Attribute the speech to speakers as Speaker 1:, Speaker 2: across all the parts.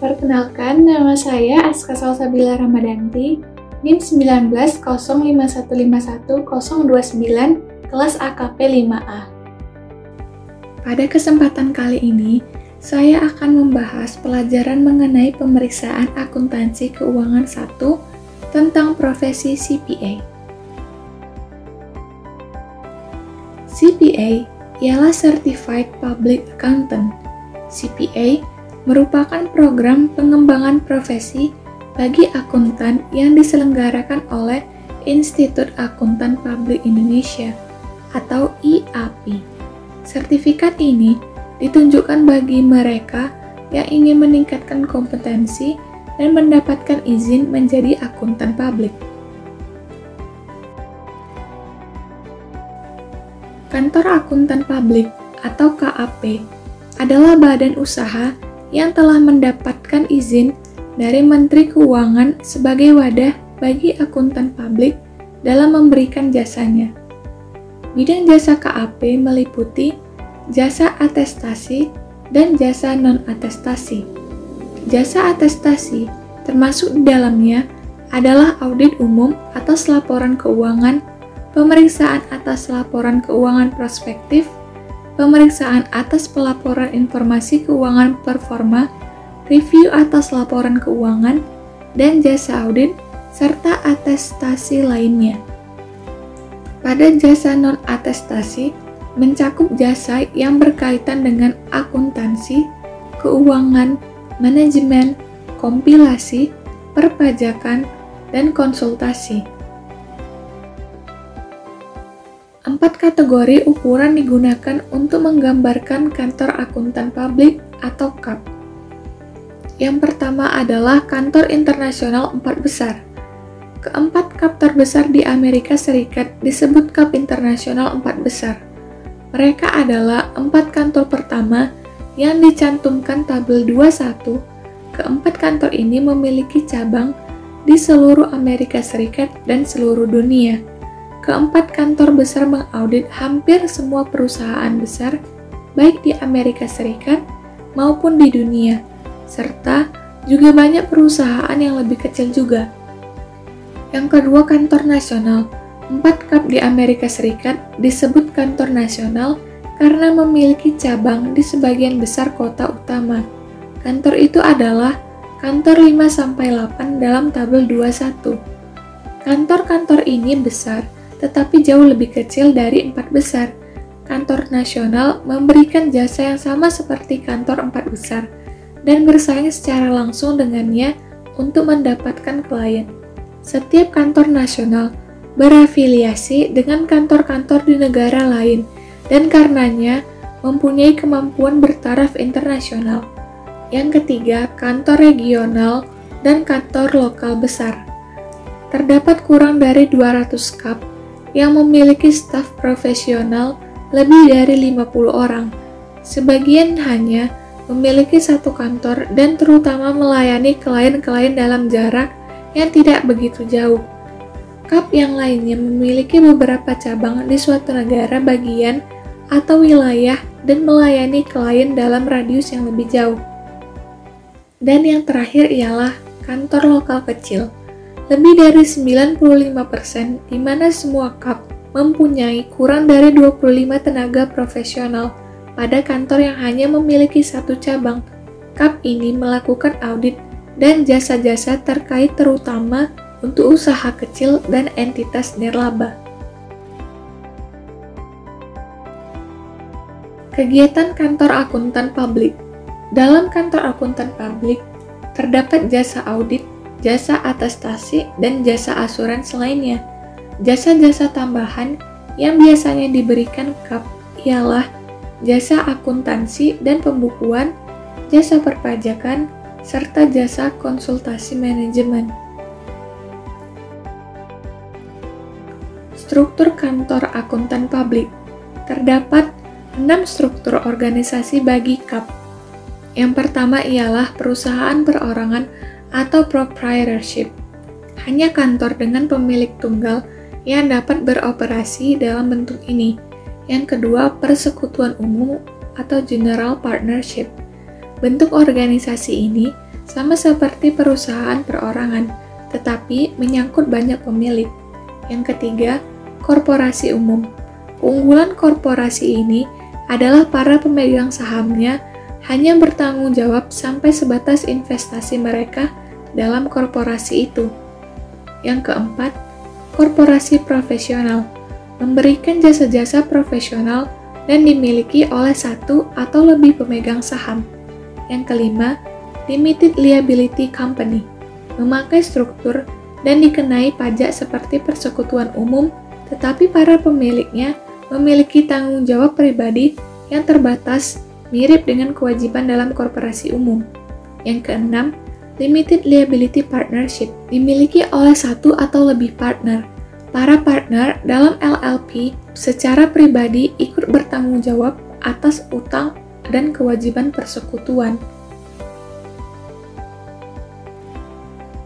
Speaker 1: Perkenalkan, nama saya Aska Salsabila Ramadanti, NIM 1905151029, kelas AKP 5A. Pada kesempatan kali ini, saya akan membahas pelajaran mengenai pemeriksaan akuntansi keuangan 1 tentang profesi CPA. CPA ialah Certified Public Accountant. CPA merupakan program pengembangan profesi bagi akuntan yang diselenggarakan oleh Institut Akuntan Publik Indonesia atau IAPI. Sertifikat ini ditunjukkan bagi mereka yang ingin meningkatkan kompetensi dan mendapatkan izin menjadi akuntan publik. Kantor Akuntan Publik atau KAP adalah badan usaha yang telah mendapatkan izin dari Menteri Keuangan sebagai wadah bagi akuntan publik dalam memberikan jasanya. Bidang jasa KAP meliputi jasa atestasi dan jasa non-atestasi. Jasa atestasi termasuk di dalamnya adalah audit umum atas laporan keuangan, pemeriksaan atas laporan keuangan prospektif, pemeriksaan atas pelaporan informasi keuangan performa, review atas laporan keuangan, dan jasa audit, serta atestasi lainnya. Pada jasa non-atestasi, mencakup jasa yang berkaitan dengan akuntansi, keuangan, manajemen, kompilasi, perpajakan, dan konsultasi. 4 kategori ukuran digunakan untuk menggambarkan kantor akuntan publik atau KAP. Yang pertama adalah kantor internasional 4 besar. Keempat KAP terbesar di Amerika Serikat disebut KAP internasional 4 besar. Mereka adalah 4 kantor pertama yang dicantumkan tabel 21. Keempat kantor ini memiliki cabang di seluruh Amerika Serikat dan seluruh dunia. Keempat kantor besar mengaudit hampir semua perusahaan besar, baik di Amerika Serikat maupun di dunia, serta juga banyak perusahaan yang lebih kecil juga. Yang kedua, kantor nasional. 4 KAP di Amerika Serikat disebut kantor nasional karena memiliki cabang di sebagian besar kota utama. Kantor itu adalah kantor 5-8 dalam tabel 21. Kantor-kantor ini besar, tetapi jauh lebih kecil dari 4 besar. Kantor nasional memberikan jasa yang sama seperti kantor 4 besar dan bersaing secara langsung dengannya untuk mendapatkan klien. Setiap kantor nasional berafiliasi dengan kantor-kantor di negara lain dan karenanya mempunyai kemampuan bertaraf internasional. Yang ketiga, kantor regional dan kantor lokal besar. Terdapat kurang dari 200 KAP yang memiliki staf profesional lebih dari 50 orang. Sebagian hanya memiliki 1 kantor dan terutama melayani klien-klien dalam jarak yang tidak begitu jauh. KAP yang lainnya memiliki beberapa cabang di suatu negara bagian atau wilayah dan melayani klien dalam radius yang lebih jauh. Dan yang terakhir ialah kantor lokal kecil. Lebih dari 95% di mana semua KAP mempunyai kurang dari 25 tenaga profesional pada kantor yang hanya memiliki 1 cabang. KAP ini melakukan audit dan jasa-jasa terkait terutama untuk usaha kecil dan entitas nirlaba. Kegiatan kantor akuntan publik. Dalam kantor akuntan publik, terdapat jasa audit, jasa atestasi, dan jasa asuransi lainnya. Jasa-jasa tambahan yang biasanya diberikan KAP ialah jasa akuntansi dan pembukuan, jasa perpajakan, serta jasa konsultasi manajemen. Struktur kantor akuntan publik. Terdapat 6 struktur organisasi bagi KAP. Yang pertama ialah perusahaan perorangan atau proprietorship. hanya kantor dengan pemilik tunggal yang dapat beroperasi dalam bentuk ini. Yang kedua, persekutuan umum atau general partnership. Bentuk organisasi ini sama seperti perusahaan perorangan, tetapi menyangkut banyak pemilik. Yang ketiga, korporasi umum. Keunggulan korporasi ini adalah para pemegang sahamnya hanya bertanggung jawab sampai sebatas investasi mereka dalam korporasi itu. Yang keempat, korporasi profesional. Memberikan jasa-jasa profesional dan dimiliki oleh satu atau lebih pemegang saham. Yang kelima, limited liability company. Memakai struktur dan dikenai pajak seperti persekutuan umum, tetapi para pemiliknya memiliki tanggung jawab pribadi yang terbatas mirip dengan kewajiban dalam korporasi umum. Yang keenam, limited liability partnership. Dimiliki oleh satu atau lebih partner. Para partner dalam LLP secara pribadi ikut bertanggung jawab atas utang dan kewajiban persekutuan.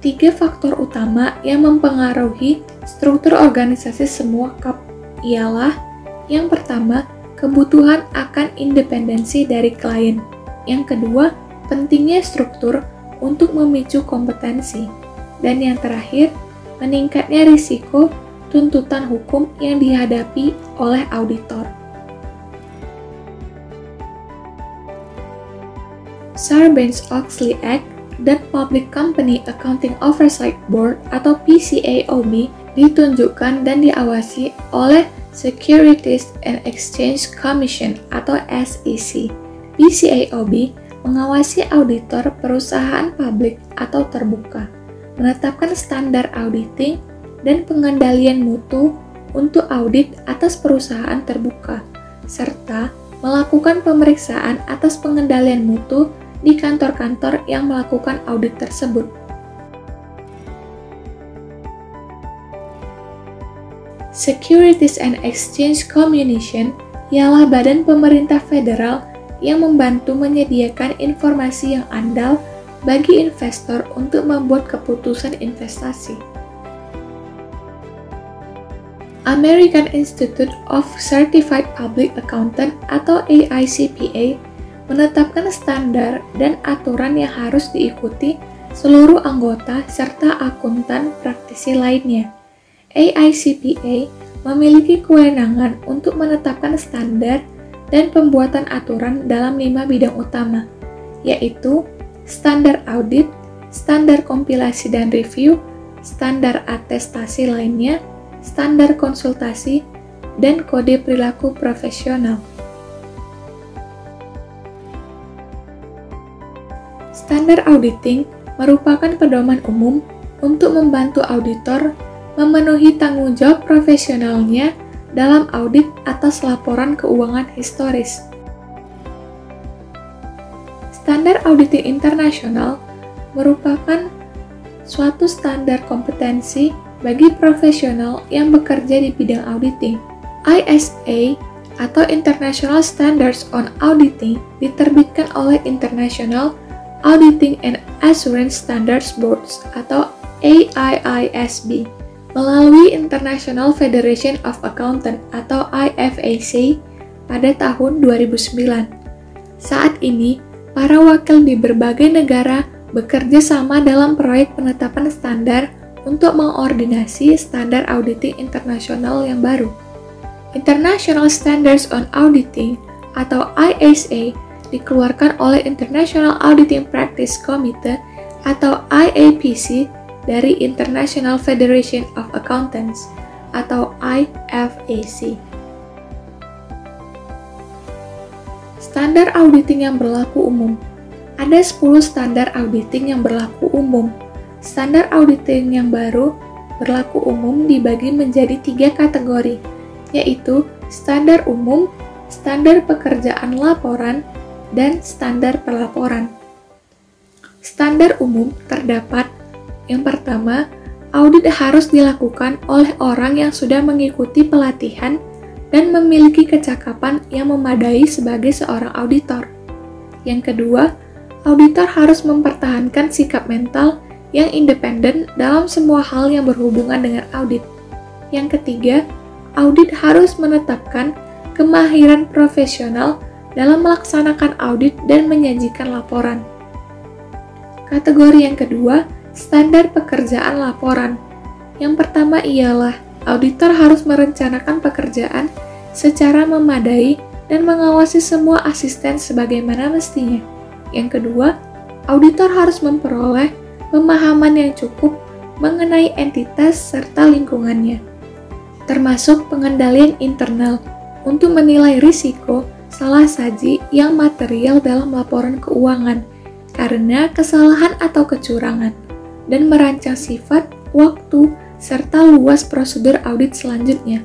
Speaker 1: 3 faktor utama yang mempengaruhi struktur organisasi semua KAP ialah: yang pertama, kebutuhan akan independensi dari klien. Yang kedua, pentingnya struktur untuk memicu kompetensi. Dan yang terakhir, meningkatnya risiko tuntutan hukum yang dihadapi oleh auditor. Sarbanes-Oxley Act dan Public Company Accounting Oversight Board atau PCAOB ditunjukkan dan diawasi oleh Securities and Exchange Commission atau SEC. PCAOB mengawasi auditor perusahaan publik atau terbuka, menetapkan standar auditing dan pengendalian mutu untuk audit atas perusahaan terbuka, serta melakukan pemeriksaan atas pengendalian mutu di kantor-kantor yang melakukan audit tersebut. Securities and Exchange Commission ialah badan pemerintah federal yang membantu menyediakan informasi yang andal bagi investor untuk membuat keputusan investasi. American Institute of Certified Public Accountant atau AICPA menetapkan standar dan aturan yang harus diikuti seluruh anggota serta akuntan praktisi lainnya. AICPA memiliki kewenangan untuk menetapkan standar dan pembuatan aturan dalam 5 bidang utama, yaitu standar audit, standar kompilasi dan review, standar atestasi lainnya, standar konsultasi, dan kode perilaku profesional. Standar auditing merupakan pedoman umum untuk membantu auditor memenuhi tanggung jawab profesionalnya dalam audit atas laporan keuangan historis. Standar auditing internasional merupakan suatu standar kompetensi bagi profesional yang bekerja di bidang auditing. ISA atau International Standards on Auditing diterbitkan oleh International Auditing and Assurance Standards Boards atau AIISB melalui International Federation of Accountants atau IFAC pada tahun 2009. Saat ini, para wakil di berbagai negara bekerja sama dalam proyek penetapan standar untuk mengordinasi standar auditing internasional yang baru. International Standards on Auditing atau ISA dikeluarkan oleh International Auditing Practice Committee atau IAPC dari International Federation of Accountants atau IFAC. Standar auditing yang berlaku umum. Ada 10 standar auditing yang berlaku umum. Standar auditing yang baru berlaku umum dibagi menjadi 3 kategori, yaitu standar umum, standar pekerjaan laporan, dan standar pelaporan. Standar umum terdapat: yang pertama, audit harus dilakukan oleh orang yang sudah mengikuti pelatihan dan memiliki kecakapan yang memadai sebagai seorang auditor. Yang kedua, auditor harus mempertahankan sikap mental yang independen dalam semua hal yang berhubungan dengan audit. Yang ketiga, audit harus menetapkan kemahiran profesional dalam melaksanakan audit dan menyajikan laporan. Kategori yang kedua, standar pekerjaan laporan. Yang pertama ialah auditor harus merencanakan pekerjaan secara memadai dan mengawasi semua asisten sebagaimana mestinya. Yang kedua, auditor harus memperoleh pemahaman yang cukup mengenai entitas serta lingkungannya, termasuk pengendalian internal untuk menilai risiko salah saji yang material dalam laporan keuangan karena kesalahan atau kecurangan, dan merancang sifat, waktu, serta luas prosedur audit selanjutnya.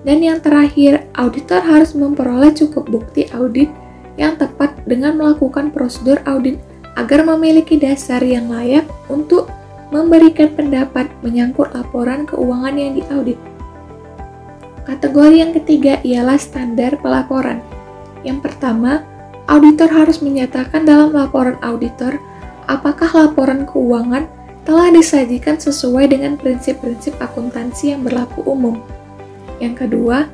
Speaker 1: Dan yang terakhir, auditor harus memperoleh cukup bukti audit yang tepat dengan melakukan prosedur audit agar memiliki dasar yang layak untuk memberikan pendapat menyangkut laporan keuangan yang diaudit. Kategori yang ketiga ialah standar pelaporan. Yang pertama, auditor harus menyatakan dalam laporan auditor apakah laporan keuangan telah disajikan sesuai dengan prinsip-prinsip akuntansi yang berlaku umum. Yang kedua,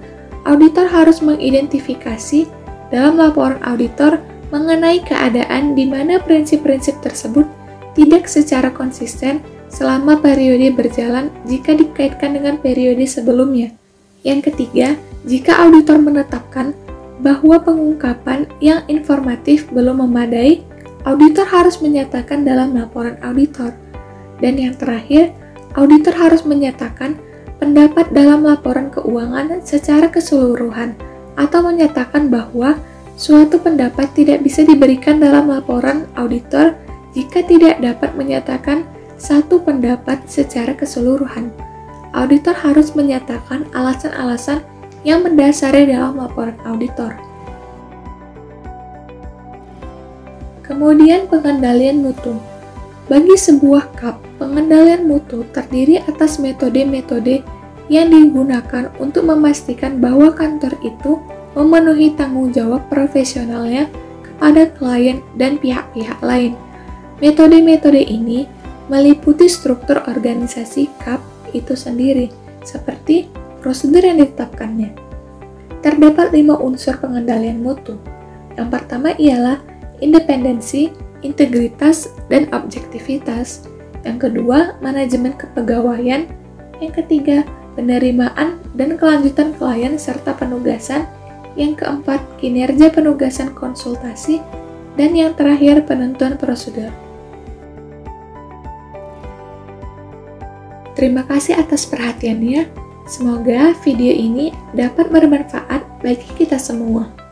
Speaker 1: auditor harus mengidentifikasi dalam laporan auditor mengenai keadaan di mana prinsip-prinsip tersebut tidak secara konsisten selama periode berjalan jika dikaitkan dengan periode sebelumnya. Yang ketiga, jika auditor menetapkan bahwa pengungkapan yang informatif belum memadai, auditor harus menyatakan dalam laporan auditor. Dan yang terakhir, auditor harus menyatakan pendapat dalam laporan keuangan secara keseluruhan atau menyatakan bahwa suatu pendapat tidak bisa diberikan dalam laporan auditor jika tidak dapat menyatakan satu pendapat secara keseluruhan. Auditor harus menyatakan alasan-alasan yang mendasari dalam laporan auditor. Kemudian pengendalian mutu. Bagi sebuah KAP, pengendalian mutu terdiri atas metode-metode yang digunakan untuk memastikan bahwa kantor itu memenuhi tanggung jawab profesionalnya kepada klien dan pihak-pihak lain. Metode-metode ini meliputi struktur organisasi KAP itu sendiri, seperti prosedur yang ditetapkannya. Terdapat 5 unsur pengendalian mutu. Yang pertama ialah independensi, integritas, dan objektivitas. Yang kedua, manajemen kepegawaian. Yang ketiga, penerimaan dan kelanjutan klien serta penugasan. Yang keempat, kinerja penugasan konsultasi. Dan yang terakhir, penentuan prosedur. Terima kasih atas perhatiannya. Semoga video ini dapat bermanfaat bagi kita semua.